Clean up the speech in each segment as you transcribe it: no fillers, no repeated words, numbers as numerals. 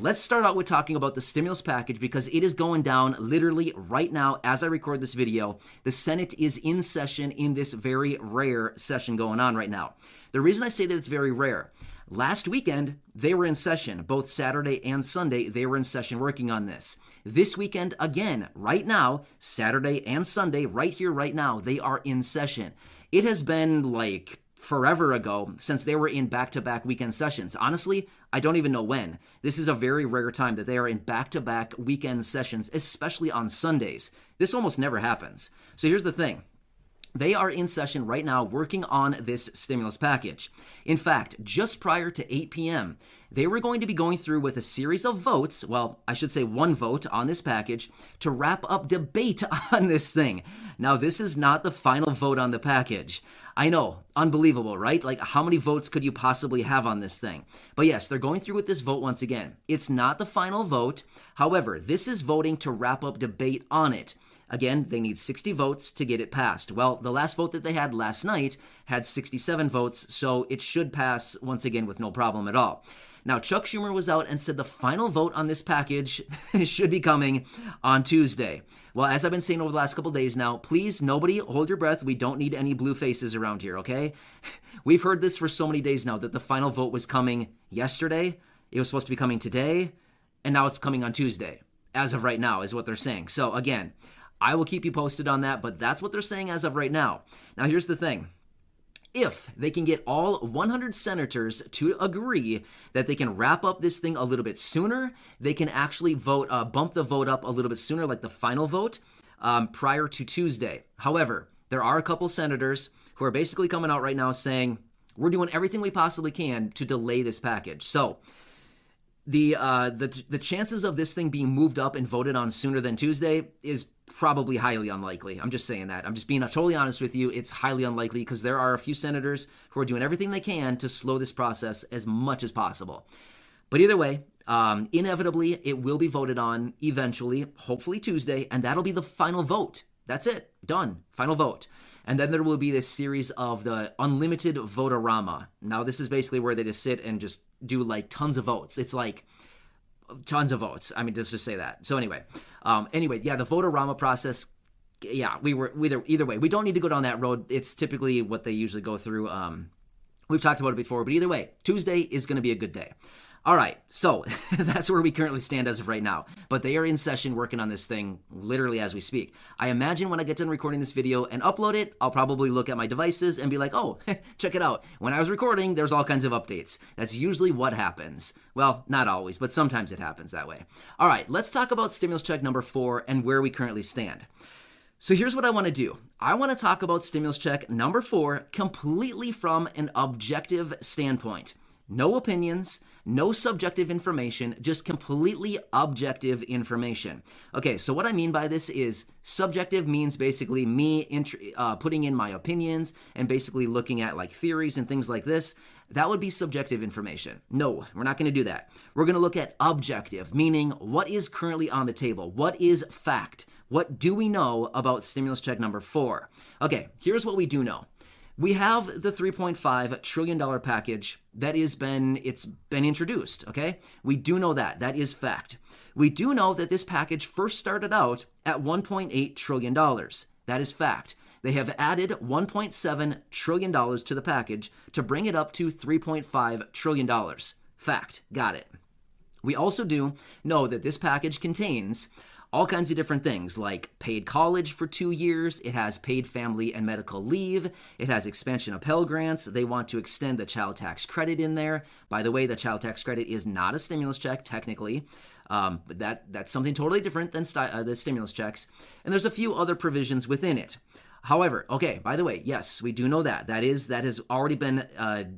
let's start out with talking about the stimulus package because it is going down literally right now as I record this video. The Senate is in session in this very rare session going on right now. The reason I say that it's very rare, last weekend, they were in session. Both Saturday and Sunday, they were in session working on this. This weekend, again, right now, Saturday and Sunday, right here, right now, they are in session. It has been like forever ago since they were in back-to-back weekend sessions. Honestly, I don't even know when. This is a very rare time that they are in back-to-back weekend sessions, especially on Sundays. This almost never happens. So here's the thing. They are in session right now working on this stimulus package. In fact, just prior to 8 p.m., they were going to be going through with a series of votes, well, I should say one vote on this package, to wrap up debate on this thing. Now, this is not the final vote on the package. I know, unbelievable, right? Like, how many votes could you possibly have on this thing? But yes, they're going through with this vote once again. It's not the final vote. However, this is voting to wrap up debate on it. Again, they need 60 votes to get it passed. Well, the last vote that they had last night had 67 votes, so it should pass once again with no problem at all. Now, Chuck Schumer was out and said the final vote on this package should be coming on Tuesday. Well, as I've been saying over the last couple days now, please, nobody hold your breath. We don't need any blue faces around here, okay? We've heard this for so many days now that the final vote was coming yesterday. It was supposed to be coming today, and now it's coming on Tuesday. As of right now is what they're saying. So again, I will keep you posted on that, but that's what they're saying as of right now. Now, here's the thing. If they can get all 100 senators to agree that they can wrap up this thing a little bit sooner, they can actually bump the vote up a little bit sooner, like the final vote, prior to Tuesday. However, there are a couple senators who are basically coming out right now saying, we're doing everything we possibly can to delay this package. So the chances of this thing being moved up and voted on sooner than Tuesday is probably highly unlikely. I'm just saying that. I'm just being totally honest with you. It's highly unlikely because there are a few senators who are doing everything they can to slow this process as much as possible. But either way, inevitably, it will be voted on eventually, hopefully Tuesday, and that'll be the final vote. That's it. Done. Final vote. And then there will be this series of the unlimited vote-a-rama. Now, this is basically where they just sit and just do like tons of votes. It's like tons of votes. I mean, let's just say that. So anyway, yeah, the vote-a-rama process, yeah, either way. We don't need to go down that road. It's typically what they usually go through. We've talked about it before, but either way, Tuesday is going to be a good day. All right, so that's where we currently stand as of right now. But they are in session working on this thing literally as we speak. I imagine when I get done recording this video and upload it, I'll probably look at my devices and be like, oh, check it out. When I was recording, there's all kinds of updates. That's usually what happens. Well, not always, but sometimes it happens that way. All right, let's talk about stimulus check number 4 and where we currently stand. So here's what I want to do. I want to talk about stimulus check number 4 completely from an objective standpoint. No opinions, no subjective information, just completely objective information. Okay, so what I mean by this is subjective means basically me putting in my opinions and basically looking at like theories and things like this. That would be subjective information. No, we're not going to do that. We're going to look at objective, meaning what is currently on the table? What is fact? What do we know about stimulus check number 4? Okay, here's what we do know. We have the $3.5 trillion package that it's been introduced, okay? We do know that. That is fact. We do know that this package first started out at $1.8 trillion. That is fact. They have added $1.7 trillion to the package to bring it up to $3.5 trillion. Fact. Got it. We also do know that this package contains all kinds of different things like paid college for 2 years. It has paid family and medical leave. It has expansion of Pell Grants. They want to extend the child tax credit in there. By the way, the child tax credit is not a stimulus check technically. But that's something totally different than the stimulus checks. And there's a few other provisions within it. However, okay, by the way, yes, we do know that. That has already been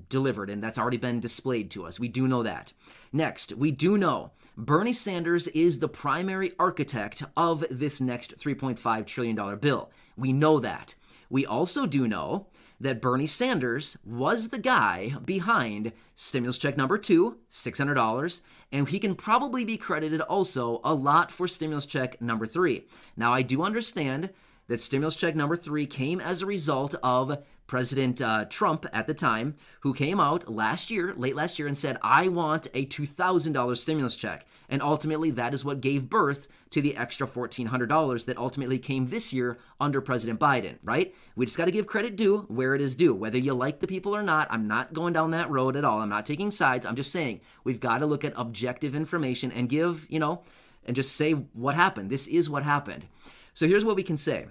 delivered and that's already been displayed to us. We do know that. Next, we do know Bernie Sanders is the primary architect of this next $3.5 trillion bill. We know that. We also do know that Bernie Sanders was the guy behind stimulus check number 2, $600, and he can probably be credited also a lot for stimulus check number 3. Now, I do understand that stimulus check number 3 came as a result of President Trump at the time, who came out late last year, and said, I want a $2,000 stimulus check. And ultimately, that is what gave birth to the extra $1,400 that ultimately came this year under President Biden, right? We just got to give credit due where it is due. Whether you like the people or not, I'm not going down that road at all. I'm not taking sides. I'm just saying we've got to look at objective information and give, and just say what happened. This is what happened. So here's what we can say.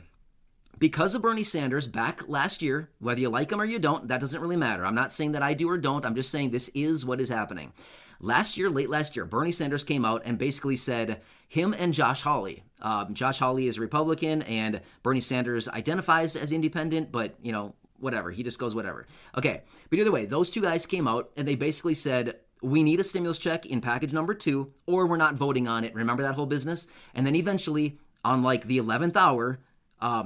Because of Bernie Sanders back last year, whether you like him or you don't, that doesn't really matter. I'm not saying that I do or don't. I'm just saying this is what is happening. Late last year, Bernie Sanders came out and basically said him and Josh Hawley. Josh Hawley is a Republican and Bernie Sanders identifies as independent, but, whatever. He just goes whatever. Okay. But either way, those two guys came out and they basically said, we need a stimulus check in package number 2, or we're not voting on it. Remember that whole business? And then eventually, on like the 11th hour,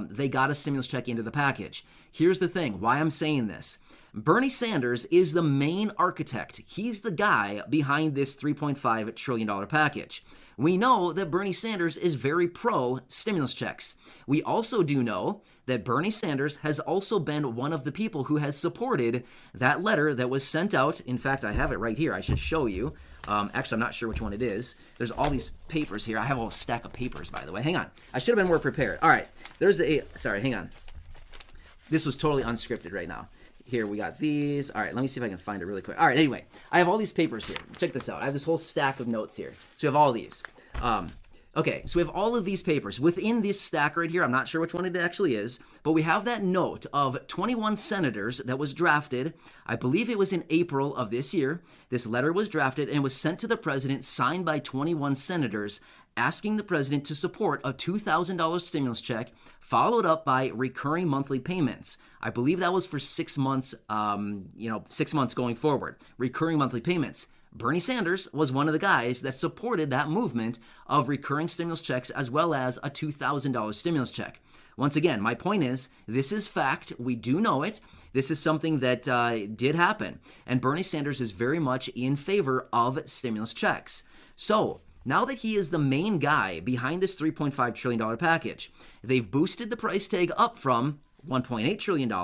they got a stimulus check into the package. Here's the thing, why I'm saying this. Bernie Sanders is the main architect. He's the guy behind this $3.5 trillion package. We know that Bernie Sanders is very pro stimulus checks. We also do know that Bernie Sanders has also been one of the people who has supported that letter that was sent out. In fact, I have it right here. I should show you. Actually, I'm not sure which one it is. There's all these papers here. I have a whole stack of papers, by the way. Hang on. I should have been more prepared. All right. Hang on. This was totally unscripted right now. Here, we got these. All right, let me see if I can find it really quick. All right, anyway, I have all these papers here. Check this out. I have this whole stack of notes here. So we have all these. Okay, so we have all of these papers. Within this stack right here, I'm not sure which one it actually is, but we have that note of 21 senators that was drafted. I believe it was in April of this year. This letter was drafted and was sent to the president, signed by 21 senators, asking the president to support a $2,000 stimulus check, followed up by recurring monthly payments. I believe that was for 6 months, 6 months going forward. Recurring monthly payments. Bernie Sanders was one of the guys that supported that movement of recurring stimulus checks as well as a $2,000 stimulus check. Once again, my point is, this is fact. We do know it. This is something that did happen. And Bernie Sanders is very much in favor of stimulus checks. So, now that he is the main guy behind this $3.5 trillion package, they've boosted the price tag up from $1.8 trillion to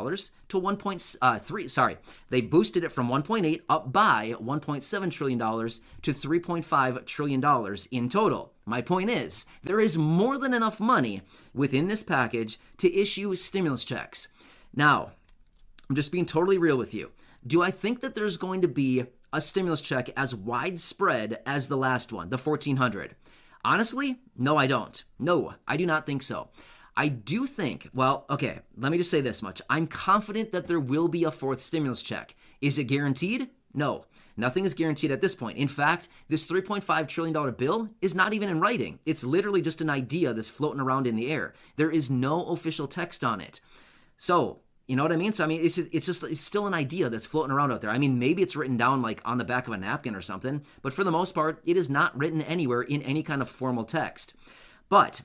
1.3, sorry, they boosted it from 1.8 up by $1.7 trillion to $3.5 trillion in total. My point is, there is more than enough money within this package to issue stimulus checks. Now, I'm just being totally real with you. Do I think that there's going to be a stimulus check as widespread as the last one, the $1,400? Honestly, no, I don't. No, I do not think so. I do think, okay, let me just say this much. I'm confident that there will be a fourth stimulus check. Is it guaranteed? No, nothing is guaranteed at this point. In fact, this $3.5 trillion bill is not even in writing. It's literally just an idea that's floating around in the air. There is no official text on it. So, you know what I mean? So, I mean, it's still an idea that's floating around out there. I mean, maybe it's written down like on the back of a napkin or something, but for the most part, it is not written anywhere in any kind of formal text. But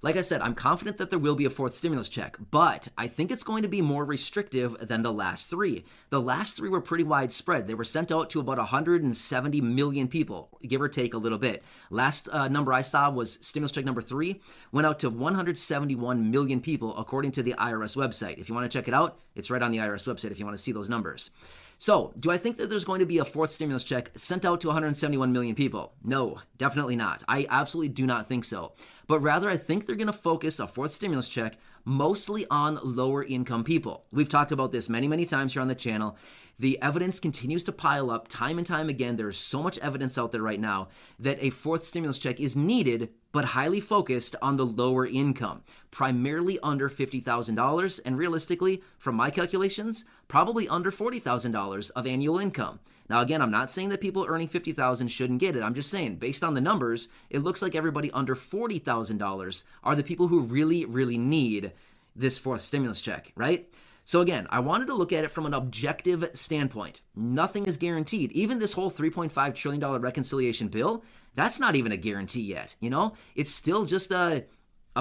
like I said, I'm confident that there will be a fourth stimulus check, but I think it's going to be more restrictive than the last three. The last three were pretty widespread. They were sent out to about 170 million people, give or take a little bit. Last number I saw was stimulus check number 3, went out to 171 million people, according to the IRS website. If you want to check it out, it's right on the IRS website if you want to see those numbers. So, do I think that there's going to be a fourth stimulus check sent out to 171 million people? No, definitely not. I absolutely do not think so. But rather, I think they're going to focus a fourth stimulus check mostly on lower income people. We've talked about this many, many times here on the channel. The evidence continues to pile up time and time again. There's so much evidence out there right now that a fourth stimulus check is needed, but highly focused on the lower income, primarily under $50,000, and realistically, from my calculations, probably under $40,000 of annual income. Now, again, I'm not saying that people earning $50,000 shouldn't get it. I'm just saying, based on the numbers, it looks like everybody under $40,000 are the people who really, really need this fourth stimulus check, right? So again, I wanted to look at it from an objective standpoint. Nothing is guaranteed. Even this whole $3.5 trillion reconciliation bill, that's not even a guarantee yet, you know? It's still just a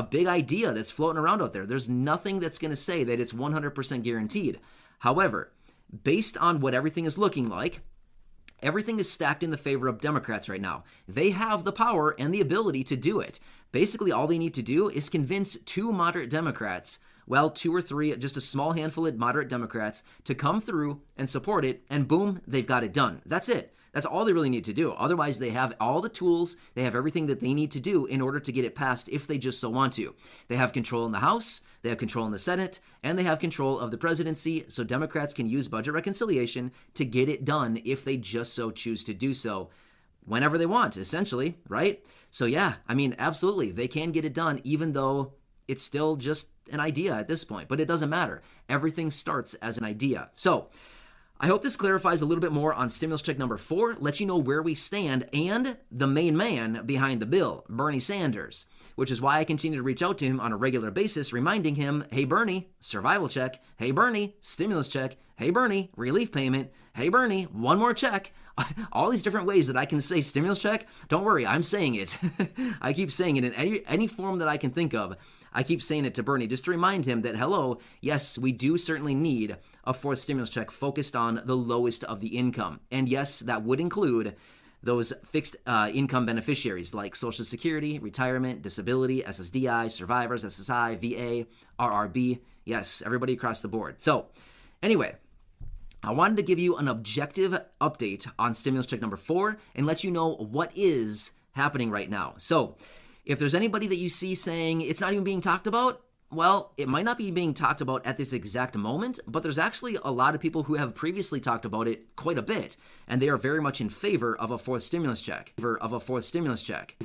big idea that's floating around out there. There's nothing that's going to say that it's 100% guaranteed. However, based on what everything is looking like, Everything is stacked in the favor of Democrats right now. They have the power and the ability to do it. Basically, all they need to do is convince 2 moderate Democrats, well, 2 or 3, just a small handful of moderate Democrats, to come through and support it, and boom, they've got it done. That's it. That's all they really need to do. Otherwise, they have all the tools, they have everything that they need to do in order to get it passed if they just so want to. They have control in the House, they have control in the Senate, and they have control of the presidency, so Democrats can use budget reconciliation to get it done if they just so choose to do so whenever they want, essentially, right? So yeah, I mean, absolutely, they can get it done even though it's still just an idea at this point, but it doesn't matter. Everything starts as an idea. So I hope this clarifies a little bit more on stimulus check number 4, lets you know where we stand, and the main man behind the bill, Bernie Sanders, which is why I continue to reach out to him on a regular basis, reminding him, hey Bernie, survival check, hey Bernie, stimulus check, hey Bernie, relief payment, hey Bernie, one more check. All these different ways that I can say stimulus check, don't worry, I'm saying it. I keep saying it in any form that I can think of. I keep saying it to Bernie just to remind him that, hello, yes, we do certainly need a 4th stimulus check focused on the lowest of the income. And yes, that would include those fixed income beneficiaries like Social Security, retirement, disability, SSDI, survivors, SSI, VA, RRB. Yes, everybody across the board. So anyway, I wanted to give you an objective update on stimulus check number 4 and let you know what is happening right now. So if there's anybody that you see saying it's not even being talked about, well, it might not be being talked about at this exact moment, but there's actually a lot of people who have previously talked about it quite a bit, and they are very much in favor of a 4th stimulus check.